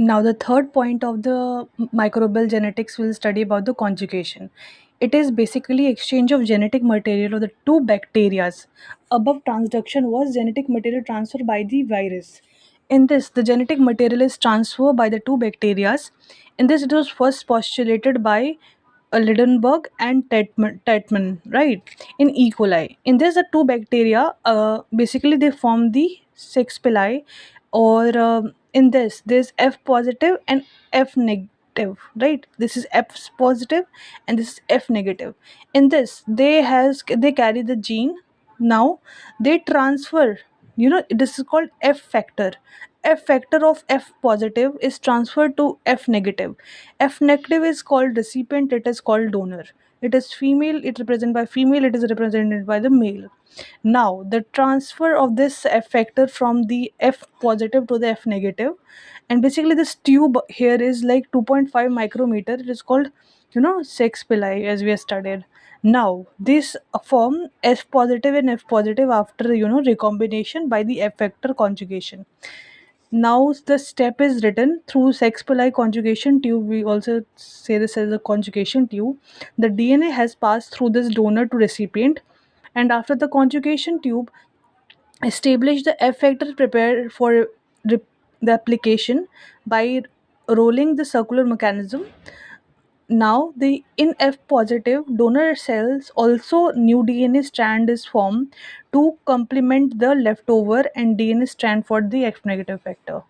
Now, the third point of the microbial genetics will study about the conjugation. It is basically exchange of genetic material of the two bacterias. Above transduction was genetic material transfer by the virus. In this, the genetic material is transferred by the two bacterias. In this, it was first postulated by Lidenberg and Tetman, right? In E. coli. In this, the two bacteria, basically they form the sex pili, or in this, there's F positive and F negative, right? This is F positive and this is F negative. In this, they carry the gene. Now they transfer. This is called F factor. F factor of F positive is transferred to F negative. F negative is called recipient, it is called donor. It is female, it represented by female, it is represented by the male. Now, the transfer of this F factor from the F positive to the F negative, and basically this tube here is like 2.5 micrometer. It is called, sex pili, as we have studied. Now, this form S positive and F positive after recombination by the F factor conjugation. Now the step is written through sex pili conjugation tube. We also say this as a conjugation tube. The DNA has passed through this donor to recipient, and after the conjugation tube establish the F factor prepared for the application by rolling the circular mechanism. Now, the in F positive donor cells also new DNA strand is formed to complement the leftover and DNA strand for the F negative factor.